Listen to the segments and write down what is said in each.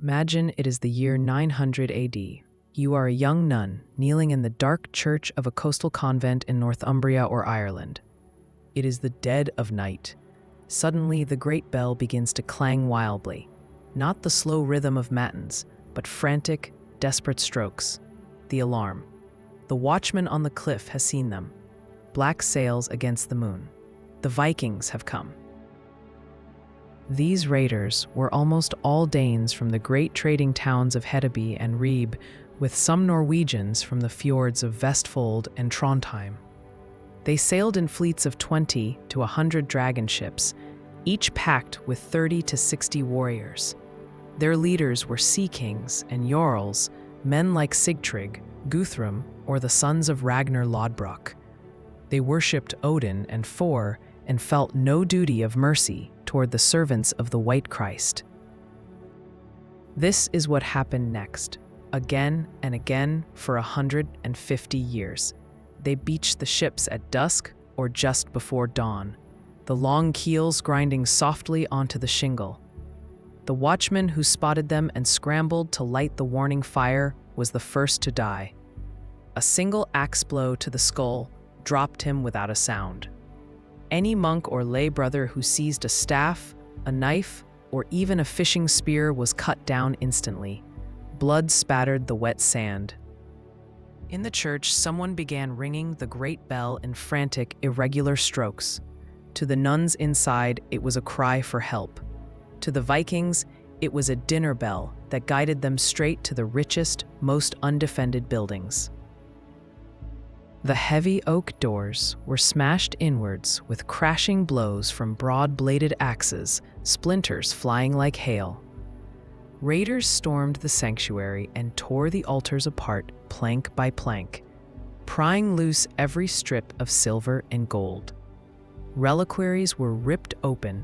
Imagine it is the year 900 AD. You are a young nun kneeling in the dark church of a coastal convent in Northumbria or Ireland. It is the dead of night. Suddenly, the great bell begins to clang wildly. Not the slow rhythm of matins, but frantic, desperate strokes. The alarm. The watchman on the cliff has seen them. Black sails against the moon. The Vikings have come. These raiders were almost all Danes from the great trading towns of Hedeby and Ribe, with some Norwegians from the fjords of Vestfold and Trondheim. They sailed in fleets of 20 to 100 dragon ships, each packed with 30 to 60 warriors. Their leaders were sea kings and jarls, men like Sigtryg, Guthrum, or the sons of Ragnar Lodbrok. They worshipped Odin and Thor and felt no duty of mercy toward the servants of the White Christ. This is what happened next. Again and again for 150 years. They beached the ships at dusk or just before dawn, the long keels grinding softly onto the shingle. The watchman who spotted them and scrambled to light the warning fire was the first to die. A single axe blow to the skull dropped him without a sound. Any monk or lay brother who seized a staff, a knife, or even a fishing spear was cut down instantly. Blood spattered the wet sand. In the church, someone began ringing the great bell in frantic, irregular strokes. To the nuns inside, it was a cry for help. To the Vikings, it was a dinner bell that guided them straight to the richest, most undefended buildings. The heavy oak doors were smashed inwards with crashing blows from broad-bladed axes, splinters flying like hail. Raiders stormed the sanctuary and tore the altars apart plank by plank, prying loose every strip of silver and gold. Reliquaries were ripped open.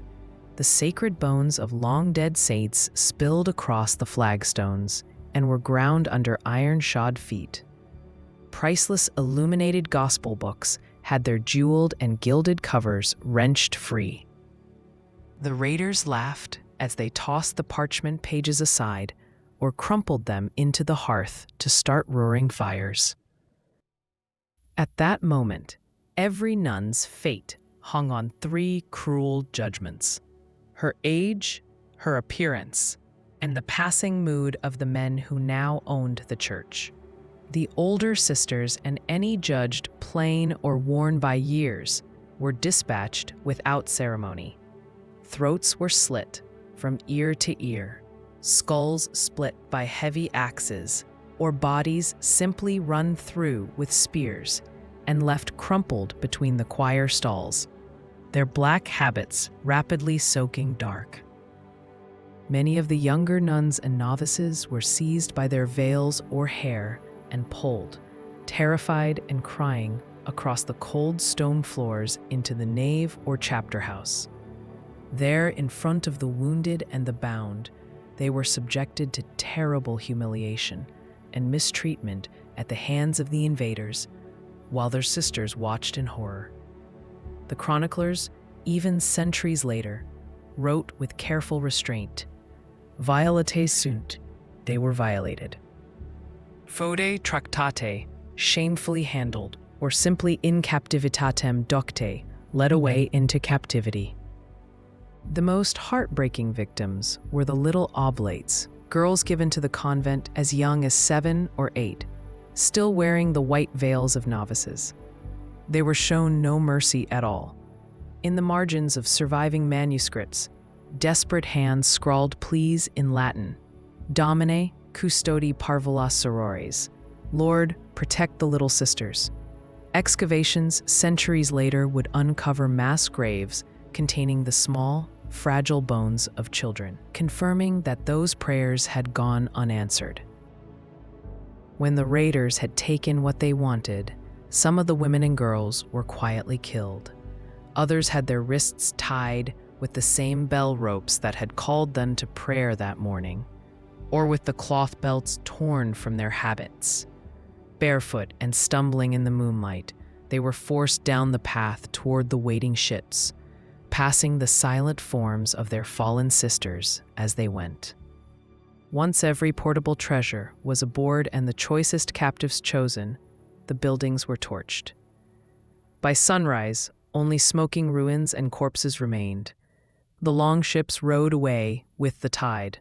The sacred bones of long-dead saints spilled across the flagstones and were ground under iron-shod feet. Priceless illuminated gospel books had their jeweled and gilded covers wrenched free. The raiders laughed as they tossed the parchment pages aside or crumpled them into the hearth to start roaring fires. At that moment, every nun's fate hung on three cruel judgments: her age, her appearance, and the passing mood of the men who now owned the church. The older sisters and any judged plain or worn by years were dispatched without ceremony. Throats were slit from ear to ear, skulls split by heavy axes, or bodies simply run through with spears and left crumpled between the choir stalls, their black habits rapidly soaking dark. Many of the younger nuns and novices were seized by their veils or hair and pulled, terrified and crying, across the cold stone floors into the nave or chapter house. There, in front of the wounded and the bound, they were subjected to terrible humiliation and mistreatment at the hands of the invaders, while their sisters watched in horror. The chroniclers, even centuries later, wrote with careful restraint, "Violates sunt," they were violated. "Fode tractate," shamefully handled, or simply in captivitatem docte, led away into captivity. The most heartbreaking victims were the little oblates, girls given to the convent as young as 7 or 8, still wearing the white veils of novices. They were shown no mercy at all. In the margins of surviving manuscripts, desperate hands scrawled pleas in Latin, Domine custodi parvula sorores, Lord, protect the little sisters. Excavations centuries later would uncover mass graves containing the small, fragile bones of children, confirming that those prayers had gone unanswered. When the raiders had taken what they wanted, some of the women and girls were quietly killed. Others had their wrists tied with the same bell ropes that had called them to prayer that morning, or with the cloth belts torn from their habits. Barefoot and stumbling in the moonlight, they were forced down the path toward the waiting ships, passing the silent forms of their fallen sisters as they went. Once every portable treasure was aboard and the choicest captives chosen, the buildings were torched. By sunrise, only smoking ruins and corpses remained. The longships rowed away with the tide.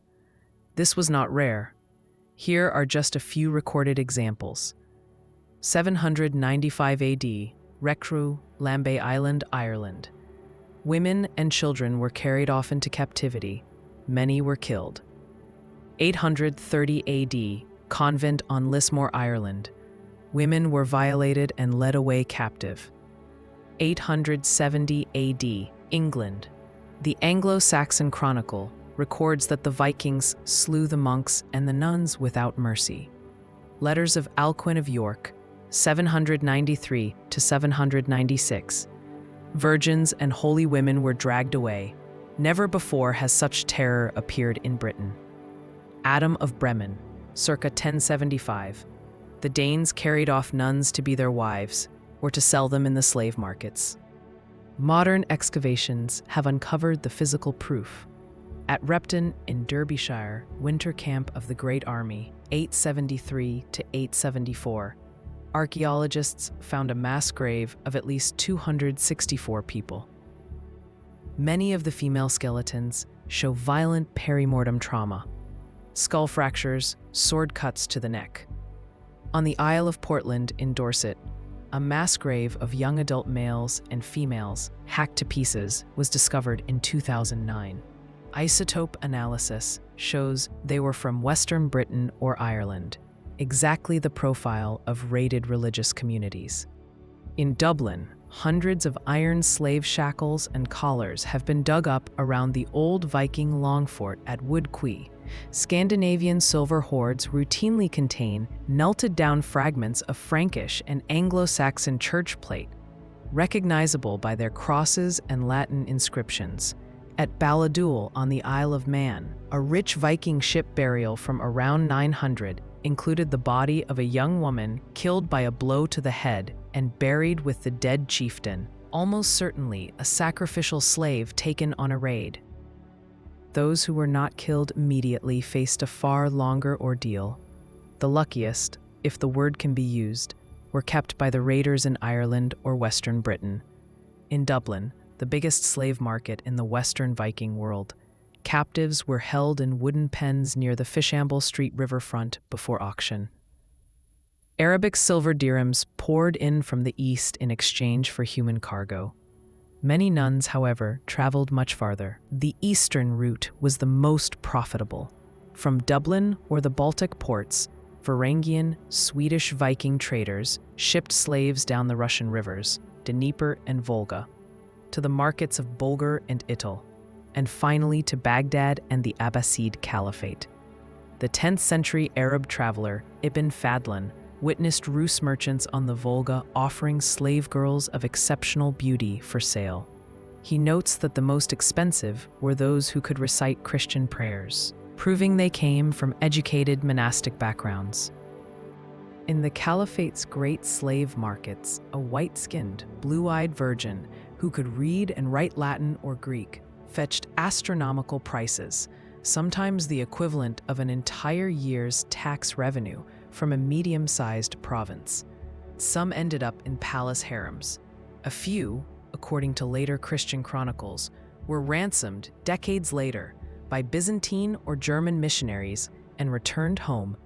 This was not rare. Here are just a few recorded examples. 795 AD, Northumbria and Ireland, Ireland. Women and children were carried off into captivity. Many were killed. 830 AD, convent on Lismore, Ireland. Women were violated and led away captive. 870 AD, England. The Anglo-Saxon Chronicle records that the Vikings slew the monks and the nuns without mercy. Letters of Alcuin of York, 793 to 796. Virgins and holy women were dragged away. Never before has such terror appeared in Britain. Adam of Bremen, circa 1075. The Danes carried off nuns to be their wives or to sell them in the slave markets. Modern excavations have uncovered the physical proof. At Repton in Derbyshire, winter camp of the Great Army, 873 to 874, archaeologists found a mass grave of at least 264 people. Many of the female skeletons show violent perimortem trauma, skull fractures, sword cuts to the neck. On the Isle of Portland in Dorset, a mass grave of young adult males and females, hacked to pieces, was discovered in 2009. Isotope analysis shows they were from Western Britain or Ireland, exactly the profile of raided religious communities. In Dublin, hundreds of iron slave shackles and collars have been dug up around the old Viking long fort at Wood Quay. Scandinavian silver hoards routinely contain melted-down fragments of Frankish and Anglo-Saxon church plate, recognizable by their crosses and Latin inscriptions. At Balladule on the Isle of Man, a rich Viking ship burial from around 900 included the body of a young woman killed by a blow to the head and buried with the dead chieftain, almost certainly a sacrificial slave taken on a raid. Those who were not killed immediately faced a far longer ordeal. The luckiest, if the word can be used, were kept by the raiders in Ireland or Western Britain. In Dublin, the biggest slave market in the Western Viking world, captives were held in wooden pens near the Fishamble Street riverfront before auction. Arabic silver dirhams poured in from the east in exchange for human cargo. Many nuns, however, traveled much farther. The eastern route was the most profitable. From Dublin or the Baltic ports, Varangian, Swedish Viking traders shipped slaves down the Russian rivers, Dnieper and Volga, to the markets of Bulgar and Ital, and finally to Baghdad and the Abbasid Caliphate. The 10th century Arab traveler Ibn Fadlan witnessed Rus merchants on the Volga offering slave girls of exceptional beauty for sale. He notes that the most expensive were those who could recite Christian prayers, proving they came from educated monastic backgrounds. In the Caliphate's great slave markets, a white-skinned, blue-eyed virgin who could read and write Latin or Greek fetched astronomical prices, sometimes the equivalent of an entire year's tax revenue from a medium-sized province. Some ended up in palace harems. A few, according to later Christian chronicles, were ransomed decades later by Byzantine or German missionaries and returned home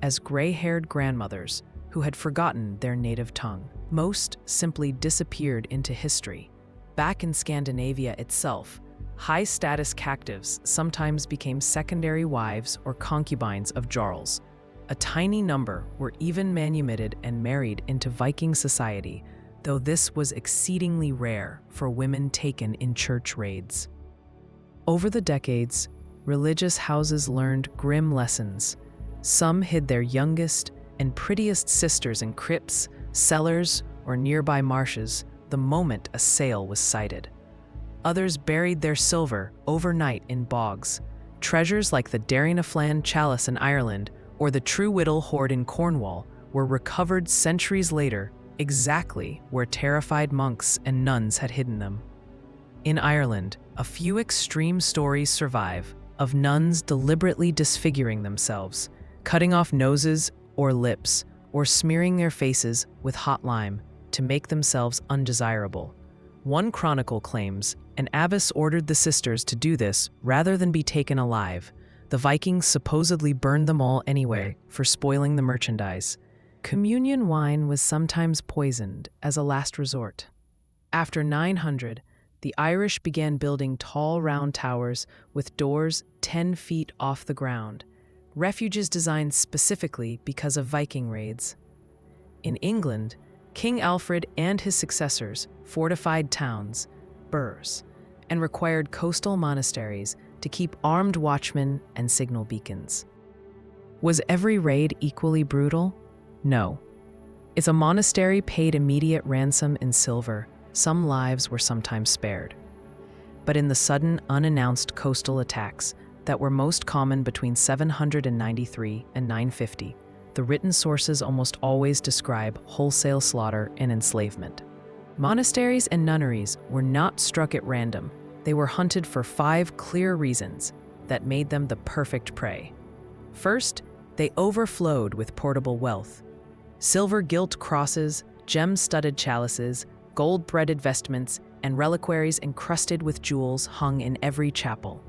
as gray-haired grandmothers who had forgotten their native tongue. Most simply disappeared into history. Back in Scandinavia itself, high-status captives sometimes became secondary wives or concubines of jarls. A tiny number were even manumitted and married into Viking society, though this was exceedingly rare for women taken in church raids. Over the decades, religious houses learned grim lessons. Some hid their youngest and prettiest sisters in crypts, cellars, or nearby marshes the moment a sail was sighted. Others buried their silver overnight in bogs. Treasures like the Derrynaflan chalice in Ireland or the True Whittle hoard in Cornwall were recovered centuries later exactly where terrified monks and nuns had hidden them. In Ireland, a few extreme stories survive. of nuns deliberately disfiguring themselves, cutting off noses or lips, or smearing their faces with hot lime to make themselves undesirable. One chronicle claims an abbess ordered the sisters to do this rather than be taken alive. The Vikings supposedly burned them all anyway for spoiling the merchandise. Communion wine was sometimes poisoned as a last resort. After 900, the Irish began building tall round towers with doors 10 feet off the ground, refuges designed specifically because of Viking raids. In England, King Alfred and his successors fortified towns, burhs, and required coastal monasteries to keep armed watchmen and signal beacons. Was every raid equally brutal? No. If a monastery paid immediate ransom in silver, some lives were sometimes spared. But in the sudden, unannounced coastal attacks that were most common between 793 and 950, the written sources almost always describe wholesale slaughter and enslavement. Monasteries and nunneries were not struck at random. They were hunted for 5 clear reasons that made them the perfect prey. First, they overflowed with portable wealth. Silver-gilt crosses, gem-studded chalices, gold-threaded vestments, and reliquaries encrusted with jewels hung in every chapel.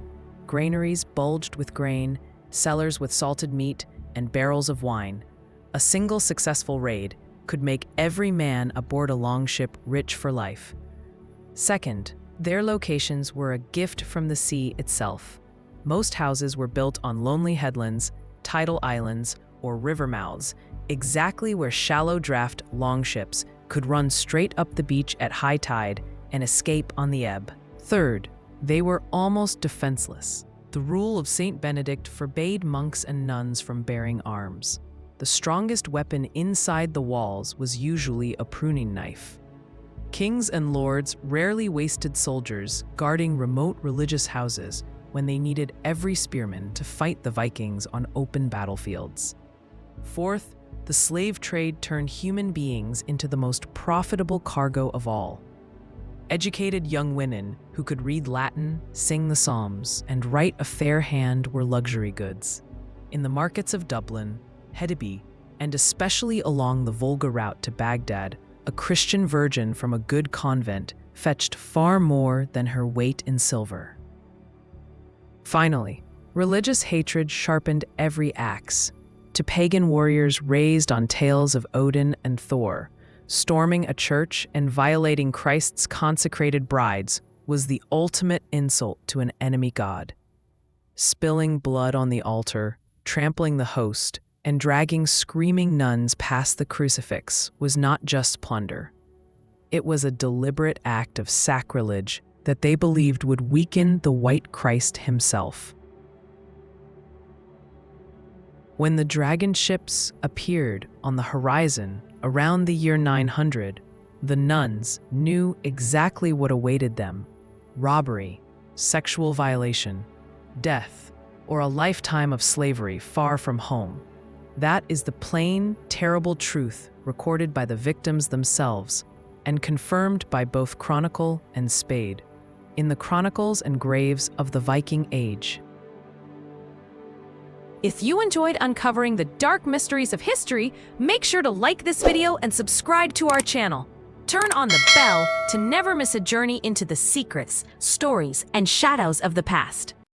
Granaries bulged with grain, cellars with salted meat, and barrels of wine. A single successful raid could make every man aboard a longship rich for life. Second, their locations were a gift from the sea itself. Most houses were built on lonely headlands, tidal islands, or river mouths, exactly where shallow draft longships could run straight up the beach at high tide and escape on the ebb. Third, they were almost defenseless. The rule of Saint Benedict forbade monks and nuns from bearing arms. The strongest weapon inside the walls was usually a pruning knife. Kings and lords rarely wasted soldiers guarding remote religious houses when they needed every spearman to fight the Vikings on open battlefields. Fourth, the slave trade turned human beings into the most profitable cargo of all. Educated young women who could read Latin, sing the Psalms, and write a fair hand were luxury goods. In the markets of Dublin, Hedeby, and especially along the Volga route to Baghdad, a Christian virgin from a good convent fetched far more than her weight in silver. Finally, religious hatred sharpened every axe. To pagan warriors raised on tales of Odin and Thor, storming a church and violating Christ's consecrated brides was the ultimate insult to an enemy god. Spilling blood on the altar, trampling the host, and dragging screaming nuns past the crucifix was not just plunder. It was a deliberate act of sacrilege that they believed would weaken the white Christ himself. When the dragon ships appeared on the horizon around the year 900, the nuns knew exactly what awaited them: robbery, sexual violation, death, or a lifetime of slavery far from home. That is the plain, terrible truth recorded by the victims themselves and confirmed by both Chronicle and Spade in the chronicles and graves of the Viking Age. If you enjoyed uncovering the dark mysteries of history, make sure to like this video and subscribe to our channel. Turn on the bell to never miss a journey into the secrets, stories, and shadows of the past.